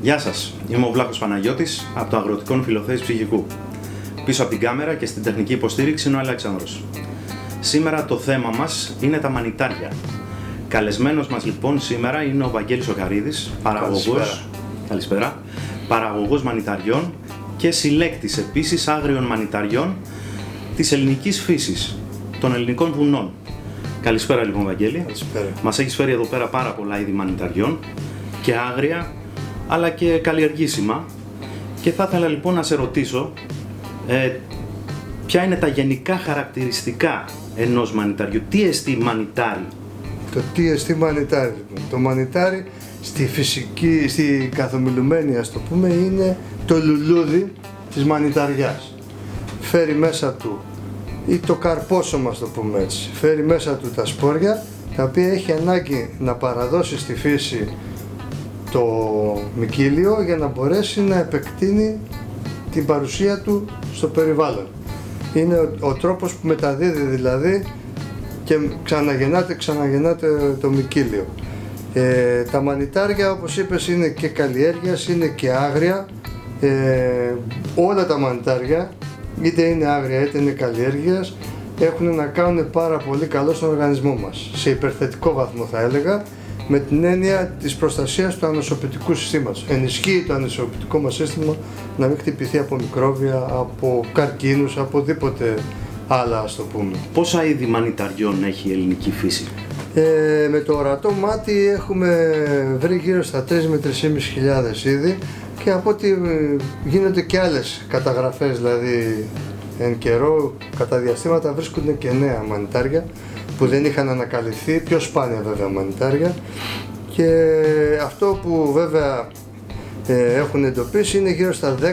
Γεια σας, είμαι ο Βλάχος Παναγιώτης από το Αγροτικό Νηφιλοθέης Ψυχικού. Πίσω από την κάμερα και στην τεχνική υποστήριξη είναι ο Αλέξανδρος. Σήμερα το θέμα μας είναι τα μανιτάρια. Καλεσμένος μας λοιπόν σήμερα είναι ο Βαγγέλης ο Καρίδης, παραγωγός μανιταριών και συλλέκτης επίσης άγριων μανιταριών της ελληνικής φύσης, των ελληνικών βουνών. Καλησπέρα λοιπόν Βαγγέλη. Καλησπέρα. Μας έχεις φέρει εδώ πέρα πάρα πολλά είδη μανιταριών και άγρια αλλά και καλλιεργήσιμα και θα ήθελα λοιπόν να σε ρωτήσω ποια είναι τα γενικά χαρακτηριστικά ενός μανιταριού, τι εστί μανιτάρι? Το τι εστί μανιτάρι λοιπόν. Το μανιτάρι στη καθομιλουμένη ας το πούμε είναι το λουλούδι της μανιταριάς. Φέρει μέσα του ή το καρπόσωμα ας το πούμε έτσι, φέρει μέσα του τα σπόρια τα οποία έχει ανάγκη να παραδώσει στη φύση το μικύλιο για να μπορέσει να επεκτείνει την παρουσία του στο περιβάλλον. Είναι ο τρόπος που μεταδίδει δηλαδή και ξαναγεννάται το μικύλιο. Τα μανιτάρια όπως είπες είναι και καλλιέργειας, είναι και άγρια. Όλα τα μανιτάρια είτε είναι άγρια είτε είναι καλλιέργειας έχουν να κάνουν πάρα πολύ καλό στον οργανισμό μας. Σε υπερθετικό βαθμό θα έλεγα, με την έννοια της προστασίας του ανοσοποιητικού συστήματος. Ενισχύει το ανοσοποιητικό μας σύστημα να μην χτυπηθεί από μικρόβια, από καρκίνους, από οτιδήποτε άλλα ας το πούμε. Πόσα είδη μανιταριών έχει η ελληνική φύση? Με το ορατό μάτι έχουμε βρει γύρω στα 3 με 3.500 είδη και από ό,τι γίνονται και άλλες καταγραφές, δηλαδή εν καιρό, κατά διαστήματα βρίσκονται και νέα μανιτάρια που δεν είχαν ανακαλυφθεί, πιο σπάνια βέβαια μανιτάρια, και αυτό που βέβαια έχουν εντοπίσει είναι γύρω στα 10.000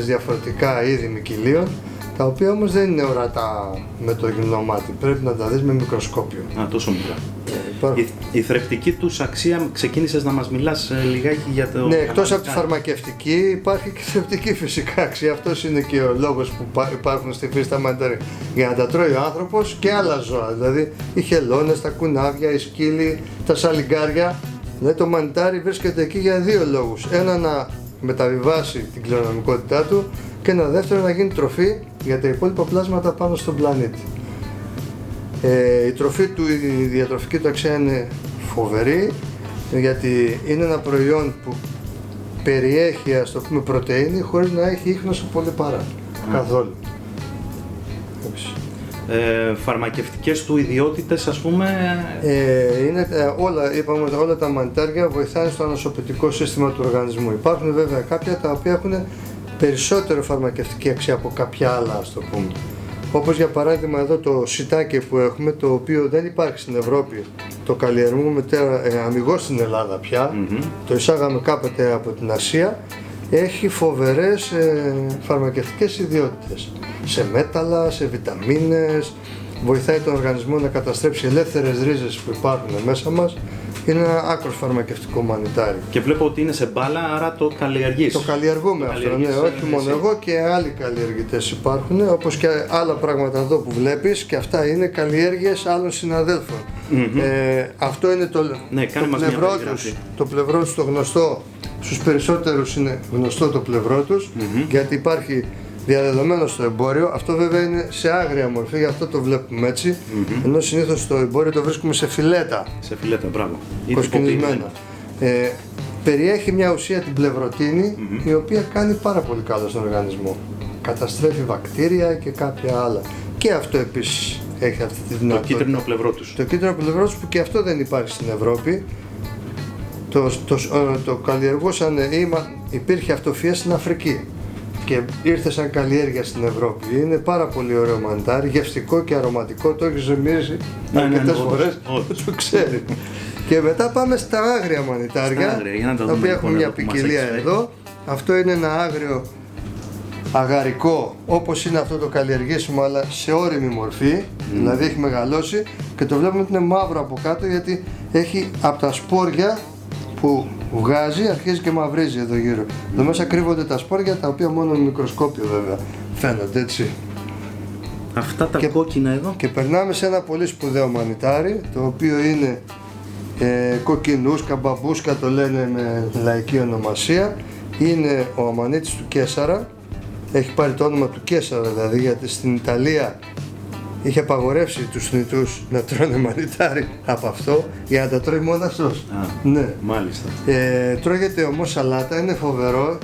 διαφορετικά είδη μικυλίων, τα οποία όμως δεν είναι ορατά με το γυμνό μάτι, πρέπει να τα δεις με μικροσκόπιο. Τόσο μικρά. Η θρεπτική τους αξία, ξεκίνησες να μας μιλάς λιγάκι για το... Ναι, εκτός από τη φαρμακευτική υπάρχει και θρεπτική φυσικά αξία. Αυτός είναι και ο λόγος που υπάρχουν στη φύση τα μανιτάρια. Για να τα τρώει ο άνθρωπος και άλλα ζώα, δηλαδή οι χελώνες, τα κουνάβια, οι σκύλοι, τα σαλιγκάρια. Δηλαδή το μανιτάρι βρίσκεται εκεί για δύο λόγους. Ένα, να μεταβιβάσει την κληρονομικότητά του, και ένα δεύτερο, να γίνει τροφή για τα υπόλοιπα πλάσματα πάνω στον πλανήτη. Η διατροφική του αξία είναι φοβερή, γιατί είναι ένα προϊόν που περιέχει ας το πούμε πρωτεΐνη χωρίς να έχει ίχνος από λιπαρά. Καθόλου. Φαρμακευτικές του ιδιότητες ας πούμε? Όλα τα μανιτάρια βοηθάνε στο ανοσοποιητικό σύστημα του οργανισμού. Υπάρχουν βέβαια κάποια τα οποία έχουν περισσότερο φαρμακευτική αξία από κάποια άλλα ας το πούμε. Όπως για παράδειγμα εδώ το σιτάκι που έχουμε, το οποίο δεν υπάρχει στην Ευρώπη, το καλλιεργούμε αμιγώς στην Ελλάδα πια, το εισάγαμε κάποτε από την Ασία, έχει φοβερές φαρμακευτικές ιδιότητες, σε μέταλλα, σε βιταμίνες, βοηθάει τον οργανισμό να καταστρέψει ελεύθερες ρίζες που υπάρχουν μέσα μας. Είναι ένα άκρος φαρμακευτικό μανιτάρι. Και βλέπω ότι είναι σε μπάλα, άρα το καλλιεργείς. Το καλλιεργούμε αυτό, ναι, όχι μόνο εγώ, και άλλοι καλλιεργητές υπάρχουν, όπως και άλλα πράγματα εδώ που βλέπεις, και αυτά είναι καλλιέργειες άλλων συναδέλφων. Αυτό είναι το πλευρό τους το γνωστό, στους περισσότερους είναι γνωστό το πλευρό τους, γιατί υπάρχει διαδεδομένο στο εμπόριο. Αυτό βέβαια είναι σε άγρια μορφή, γι' αυτό το βλέπουμε έτσι, ενώ συνήθως στο εμπόριο το βρίσκουμε σε φιλέτα. Σε φιλέτα, μπράβο. Κοσκινισμένα. Περιέχει μια ουσία, την πλευροτίνη, η οποία κάνει πάρα πολύ καλό στον οργανισμό. Καταστρέφει βακτήρια και κάποια άλλα. Και αυτό επίσης έχει αυτή τη δυνατότητα. Το κίτρινο πλευρό τους. Το κίτρινο πλευρό τους, που και αυτό δεν υπάρχει στην Ευρώπη. Το καλλιεργούσαν, υπήρχε αυτοφυΐα στην Αφρική και ήρθε σαν καλλιέργεια στην Ευρώπη. Είναι πάρα πολύ ωραίο μανιτάρι, γευστικό και αρωματικό, το έχει ζεμίσει αρκετές φορές, το ξέρει. Και μετά πάμε στα άγρια μανιτάρια, τα οποία έχουμε μια ποικιλία εδώ. Αυτό είναι ένα άγριο αγαρικό, όπως είναι αυτό το καλλιεργήσιμο, αλλά σε όριμη μορφή, δηλαδή έχει μεγαλώσει, και το βλέπουμε ότι είναι μαύρο από κάτω, γιατί έχει από τα σπόρια που βγάζει, αρχίζει και μαυρίζει εδώ γύρω. Εδώ μέσα κρύβονται τα σπόρια, τα οποία μόνο με μικροσκόπιο βέβαια φαίνονται, έτσι. Αυτά τα κόκκινα εδώ. Και περνάμε σε ένα πολύ σπουδαίο μανιτάρι, το οποίο είναι κοκκινούσκα, μπαμπούσκα το λένε με λαϊκή ονομασία. Είναι ο αμανίτης του Κέσαρα, έχει πάρει το όνομα του Κέσαρα δηλαδή, γιατί στην Ιταλία είχε απαγορεύσει τους θνητούς να τρώνε μανιτάρι από αυτό, για να τα τρώει μόνο αυτός. Ναι, μάλιστα. Τρώγεται όμως σαλάτα, είναι φοβερό,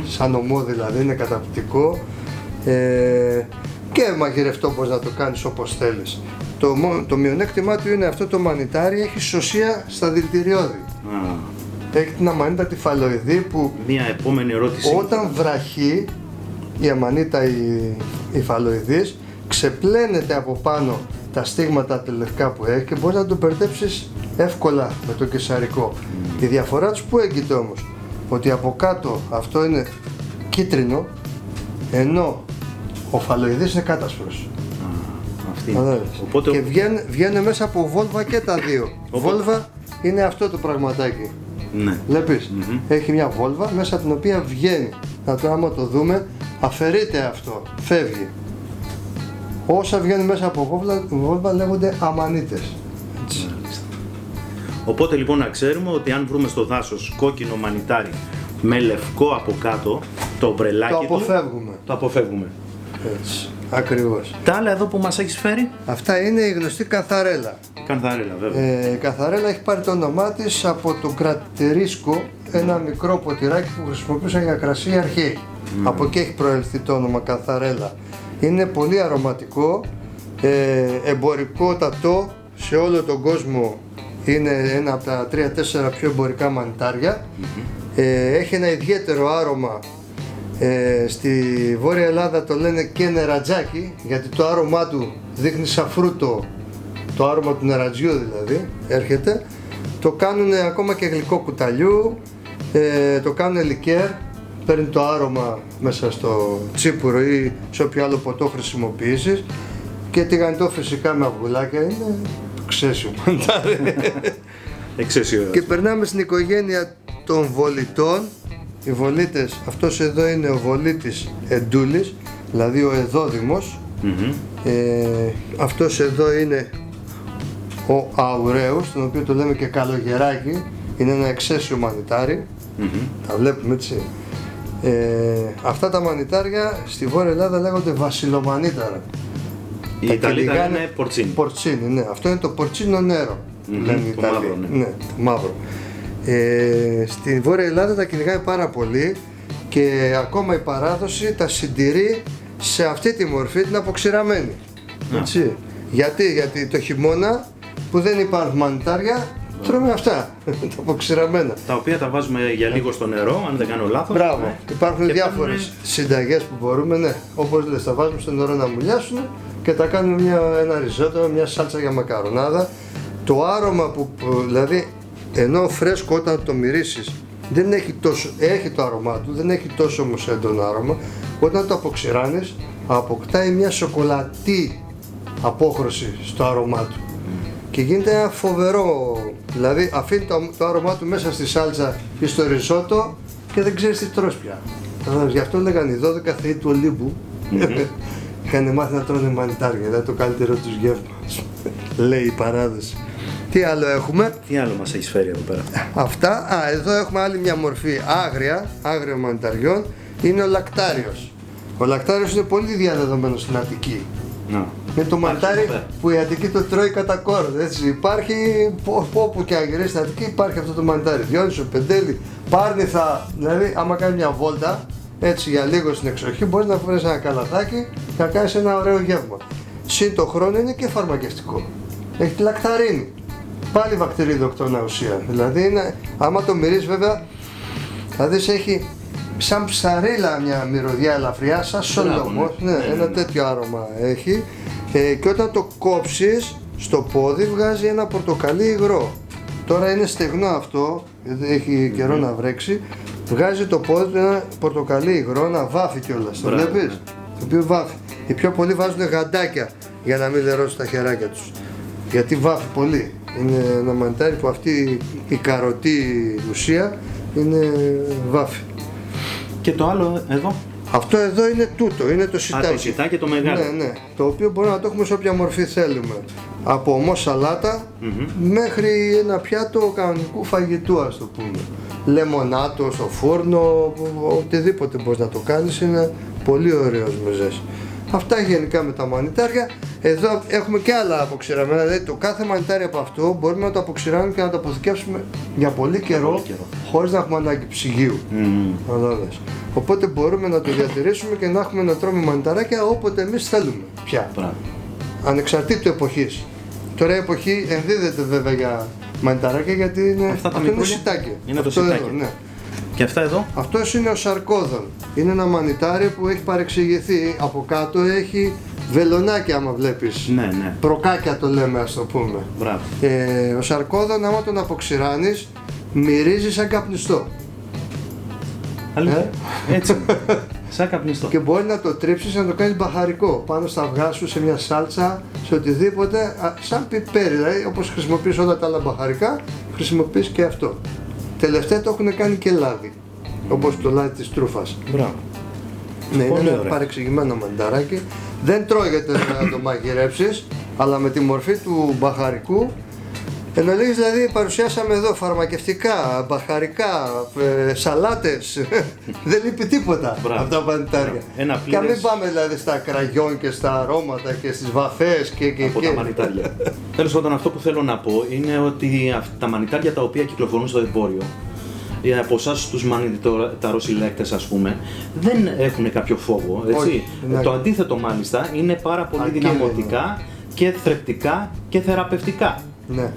σαν ομό δηλαδή, είναι καταπληκτικό, και μαγειρευτό, πώς να το κάνεις όπως θέλεις. Το μειονέκτημά του είναι αυτό το μανιτάρι, έχει σωσία στα δηλητηριώδη. Έχει την αμανίτα τη φαλοειδή που μια επόμενη ερώτηση. Όταν βραχεί η αμανίτα η φαλοειδής, ξεπλένεται από πάνω τα στίγματα τα λευκά που έχει και μπορείς να το μπερδέψεις εύκολα με το κεσαρικό. Η διαφορά τους που έγκυται όμως, ότι από κάτω αυτό είναι κίτρινο, ενώ ο φαλοειδής είναι κάτασπρος. Οπότε... Και βγαίνουν μέσα από βόλβα και τα δύο. Βόλβα είναι αυτό το πραγματάκι. Ναι. Βλέπεις, έχει μια βόλβα μέσα από την οποία βγαίνει. Άμα το δούμε, αφαιρείται αυτό, φεύγει. Όσα βγαίνουν μέσα από βόλβα λέγονται αμανίτες. Οπότε λοιπόν να ξέρουμε ότι αν βρούμε στο δάσος κόκκινο μανιτάρι με λευκό από κάτω, το ομπρελάκι το αποφεύγουμε. Έτσι, ακριβώς. Τα άλλα εδώ που μας έχεις φέρει? Αυτά είναι η γνωστή καθαρέλα. Καθαρέλα, βέβαια. Η καθαρέλα έχει πάρει το όνομά της από το κρατερίσκο, ένα μικρό ποτηράκι που χρησιμοποιούσαν για κρασί οι αρχαίοι. Από εκεί έχει προέλθει το όνομα καθαρέλα. Είναι πολύ αρωματικό, εμπορικότατο σε όλο τον κόσμο, είναι ένα από τα 3-4 πιο εμπορικά μανιτάρια. Έχει ένα ιδιαίτερο άρωμα, στη Βόρεια Ελλάδα το λένε και νερατζάκι, γιατί το άρωμά του δείχνει σαν φρούτο, το άρωμα του νερατζιού δηλαδή, έρχεται. Το κάνουν ακόμα και γλυκό κουταλιού, το κάνουν λικέρ, παίρνει το άρωμα μέσα στο τσίπουρο ή σε όποιο άλλο ποτό χρησιμοποιήσεις, και τηγανιτό φυσικά με αυγουλάκια, είναι εξαίσιο μανιτάρι. Εξαίσιο. Και περνάμε στην οικογένεια των βολιτών. Οι βολίτες, αυτός εδώ είναι ο βολίτης εντούλης, δηλαδή ο εδόδημος. Αυτός εδώ είναι ο αουραίος, τον οποίο το λέμε και καλογεράκι, είναι ένα εξαίσιο μανιτάρι. Τα βλέπουμε έτσι. Αυτά τα μανιτάρια στη Βόρεια Ελλάδα λέγονται βασιλομανίταρα. Οι Ιταλοί λένε πορτσίνι. Πορτσίνι, ναι. Αυτό είναι το πορτσίνο νερό, λένε οι Ιταλοί. Μαύρο, ναι. Ναι, το μαύρο. Στη Βόρεια Ελλάδα τα κυνηγάει πάρα πολύ και ακόμα η παράδοση τα συντηρεί σε αυτή τη μορφή, την αποξηραμένη. Έτσι. Γιατί το χειμώνα που δεν υπάρχουν μανιτάρια, τρώμε αυτά, τα αποξηραμένα. Τα οποία τα βάζουμε για λίγο στο νερό, αν δεν κάνω λάθος. Μπράβο. Υπάρχουν διάφορες συνταγές που μπορούμε, ναι, όπως λες, τα βάζουμε στο νερό να μουλιάσουν και τα κάνουμε ένα ριζότο, μια σάλτσα για μακαρονάδα. Το άρωμα δηλαδή, ενώ φρέσκο όταν το μυρίσεις δεν έχει τόσο, έχει το άρωμά του, δεν έχει τόσο όμως έντονο άρωμα. Όταν το αποξηράνεις, αποκτάει μια σοκολατή απόχρωση στο άρωμά του και γίνεται ένα φοβερό, δηλαδή αφήνει το άρωμά του μέσα στη σάλτσα ή στο ριζότο και δεν ξέρεις τι τρως πια. Γι' αυτό λέγανε οι 12 θεοί του Ολύμπου είχαν μάθει να τρώνε μανιτάρια, δηλαδή το καλύτερο τους γεύμα, λέει η παράδοση. Τι άλλο έχουμε? Τι άλλο μας έχεις φέρει εδώ πέρα? Αυτά. Εδώ έχουμε άλλη μια μορφή άγριων μανιταριών. Είναι ο λακτάριος. Ο λακτάριος είναι πολύ διαδεδομένο στην Αττική. Είναι το μανιτάρι που η Αττική το τρώει κατά κόρον. Έτσι. Υπάρχει όπου και αν γυρίσει στην Αττική, υπάρχει αυτό το μανιτάρι. Διόνυσο, Πεντέλη, Πάρνηθα. Δηλαδή, άμα κάνει μια βόλτα έτσι για λίγο στην εξοχή, μπορεί να βρει ένα καλαθάκι και να κάνει ένα ωραίο γεύμα. Συν το χρόνο είναι και φαρμακευτικό. Έχει τη λακταρίνη. Πάλι βακτηριδοκτόνα ουσία. Δηλαδή, άμα το μυρίζεις βέβαια, θα δεις έχει σαν ψαρίλα μια μυρωδιά ελαφριά, σαν σολομό. Ναι, ένα τέτοιο άρωμα έχει. Και όταν το κόψεις στο πόδι, βγάζει ένα πορτοκαλί υγρό. Τώρα είναι στεγνό αυτό, γιατί έχει καιρό να βρέξει. Βγάζει το πόδι του ένα πορτοκαλί υγρό, να βάφει κιόλας. Το βλέπεις? Το οποίο βάφει. Οι πιο πολλοί βάζουν γαντάκια για να μην λερώσουν τα χεράκια τους. Γιατί βάφει πολύ. Είναι ένα μανιτάρι που αυτή η καροτή ουσία είναι βάφη. Και το άλλο εδώ? Αυτό εδώ είναι τούτο, είναι το σιτάκι. Το σιτάκι το μεγάλο. Ναι. Το οποίο μπορούμε να το έχουμε σε όποια μορφή θέλουμε. Από ομό σαλάτα μέχρι ένα πιάτο κανονικού φαγητού, ας το πούμε. Λεμονάτο στο φούρνο, οτιδήποτε μπορείς να το κάνεις, είναι πολύ ωραίος με ζέστη. Αυτά γενικά με τα μανιτάρια. Εδώ έχουμε και άλλα αποξηραμένα, δηλαδή το κάθε μανιτάρι από αυτό μπορούμε να το αποξηράνουμε και να το αποθηκεύσουμε για πολύ καιρό, χωρίς να έχουμε ανάγκη ψυγείου. Οπότε μπορούμε να το διατηρήσουμε και να έχουμε να τρώμε μανιταράκια όποτε εμείς θέλουμε πια. Ανεξαρτήτου εποχής. Τώρα η εποχή ενδίδεται βέβαια για μανιταράκια γιατί είναι, αυτό είναι σιτάκι. Είναι το σιτάκι. Εδώ, ναι. Και αυτά εδώ. Αυτός είναι ο σαρκόδων. Είναι ένα μανιτάρι που έχει παρεξηγηθεί. Από κάτω έχει βελονάκια, άμα βλέπεις. Ναι. Προκάκια το λέμε, ας το πούμε. Μπράβο. Ο σαρκόδων, άμα τον αποξηράνεις, μυρίζει σαν καπνιστό. Έτσι. Σαν καπνιστό. Και μπορεί να το τρίψεις να το κάνεις μπαχαρικό. Πάνω στα αυγά σου, σε μια σάλτσα, σε οτιδήποτε. Σαν πιπέρι. Δηλαδή, όπως χρησιμοποιείς όλα τα άλλα μπαχαρικά, χρησιμοποιείς και αυτό. Τελευταία το έχουν κάνει και λάδι. Όπως το λάδι της τρούφας. Μπράβο. Ναι, είναι ένα παρεξηγημένο μανιταράκι. Δεν τρώγεται να το μαγειρέψεις, αλλά με τη μορφή του μπαχαρικού. Εν ολίγης, δηλαδή παρουσιάσαμε εδώ φαρμακευτικά, μπαχαρικά, σαλάτες. Δεν λείπει τίποτα από τα μανιτάρια. Και μην πάμε δηλαδή στα κραγιόν και στα αρώματα και στις βαφές και από τα μανιτάρια. Τέλος πάντων, αυτό που θέλω να πω είναι ότι τα μανιτάρια τα οποία κυκλοφορούν στο εμπόριο, από εσάς τους μανιταροσυλλέκτες, ας πούμε, δεν έχουν κάποιο φόβο, έτσι. Όχι, το αντίθετο μάλιστα είναι πάρα πολύ δυναμωτικά και θρεπτικά και θεραπευτικά. Ναι.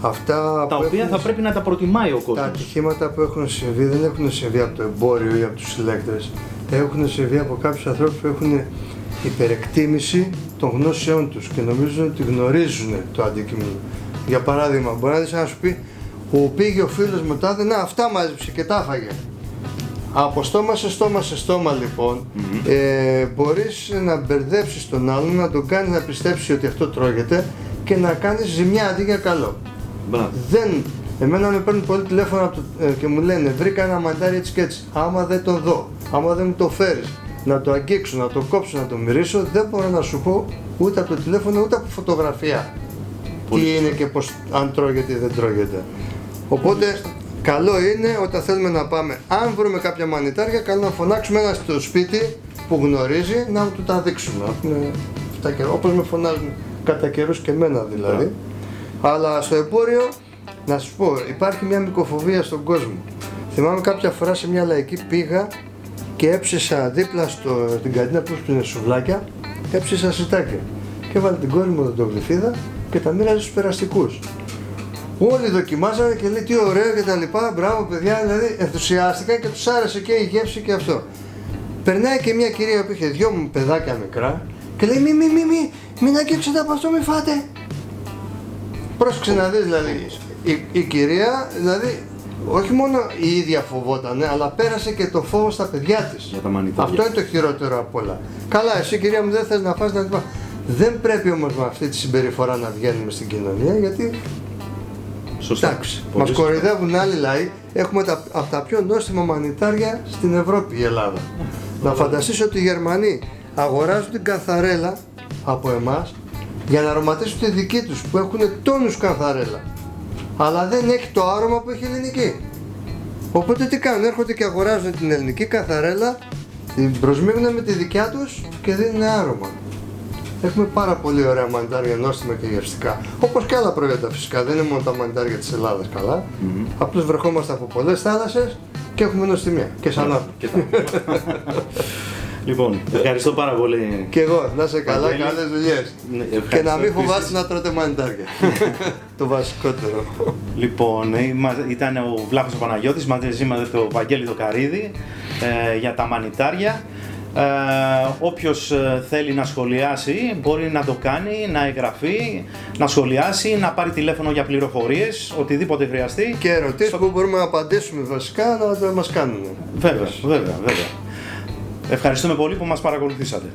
Αυτά τα οποία θα πρέπει να τα προτιμάει ο κόσμος. Τα ατυχήματα που έχουν συμβεί δεν έχουν συμβεί από το εμπόριο ή από τους συλλέκτες. Έχουν συμβεί από κάποιους ανθρώπους που έχουν υπερεκτίμηση των γνώσεών τους και νομίζουν ότι γνωρίζουν το αντικείμενο. Για παράδειγμα, μπορεί να δεις να σου πει: πήγε ο φίλος μου τάδε, να αυτά μάζεψε και τα έφαγε. Από στόμα σε στόμα λοιπόν, μπορείς να μπερδέψεις τον άλλον, να τον κάνεις να πιστέψει ότι αυτό τρώγεται και να κάνεις ζημιά αντί για καλό. Εμένα με παίρνουν πολύ τηλέφωνα και μου λένε: βρήκα ένα μανιτάρι έτσι και έτσι. Άμα δεν το δω, άμα δεν μου το φέρεις, να το αγγίξω, να το κόψω, να το μυρίσω, δεν μπορώ να σου πω ούτε από το τηλέφωνο ούτε από φωτογραφία τι είναι και πώς, αν τρώγεται ή δεν τρώγεται. Οπότε καλό είναι όταν θέλουμε να πάμε, αν βρούμε κάποια μανιτάρια, καλό να φωνάξουμε ένα στο σπίτι που γνωρίζει να του τα δείξουμε. Όπως με φωνάζουν κατά καιρούς και εμένα δηλαδή. Αλλά στο εμπόριο, να σου πω, υπάρχει μια μικοφοβία στον κόσμο. Θυμάμαι κάποια φορά σε μια λαϊκή πήγα και έψησα δίπλα στην καντίνα που έσπινε σουβλάκια, έψησα σιτάκια. Και έβαλε την κόρη μου οδοντογλυφίδα και τα μοίραζε στους περαστικούς. Όλοι δοκιμάζανε και λέει τι ωραίο και τα λοιπά, μπράβο παιδιά, δηλαδή ενθουσιάστηκαν και τους άρεσε και η γεύση και αυτό. Περνάει και μια κυρία που είχε δυο μου παιδάκια μικρά και λέει μην αγγίξετε από αυτό, μη φάτε. Πρόσεξε να δεις δηλαδή, η κυρία δηλαδή όχι μόνο η ίδια φοβότανε, αλλά πέρασε και το φόβο στα παιδιά της. Αυτό είναι το χειρότερο απ' όλα. Καλά, εσύ κυρία μου δεν θες να φας, δεν πρέπει όμως με αυτή τη συμπεριφορά να βγαίνουμε στην κοινωνία, γιατί εντάξει, μας κοροϊδεύουν άλλοι λαοί, έχουμε από τα πιο νόστιμα μανιτάρια στην Ευρώπη η Ελλάδα. Να φανταστείς ότι οι Γερμανοί αγοράζουν την κανθαρέλα από εμάς για να αρωματίσουν τη δική τους που έχουν τόνους κανθαρέλα, αλλά δεν έχει το άρωμα που έχει η ελληνική. Οπότε τι κάνουν, έρχονται και αγοράζουν την ελληνική κανθαρέλα, την προσμίγουν με τη δικιά τους και δίνουν άρωμα. Έχουμε πάρα πολύ ωραία μανιτάρια νόστιμα και γευστικά. Όπως και άλλα προϊόντα φυσικά, δεν είναι μόνο τα μανιτάρια της Ελλάδας καλά. Απλώς βρεχόμαστε από πολλές θάλασσες και έχουμε νοστιμία. Και σαν Λοιπόν, ευχαριστώ πάρα πολύ. Και εγώ, να είσαι καλά, καλές δουλειές. Και να μην φοβάστε να τρώτε μανιτάρια. Το βασικότερο. Λοιπόν, ήταν ο Βλάχος ο Παναγιώτης, μαζί μας το Βαγγέλη το Καρύδη για τα μανιτάρια. Όποιος θέλει να σχολιάσει μπορεί να το κάνει, να εγγραφεί, να σχολιάσει, να πάρει τηλέφωνο για πληροφορίες, οτιδήποτε χρειαστεί. Και ερωτήσεις που μπορούμε να απαντήσουμε βασικά να μας κάνουν. Βέβαια. Ευχαριστούμε πολύ που μας παρακολουθήσατε.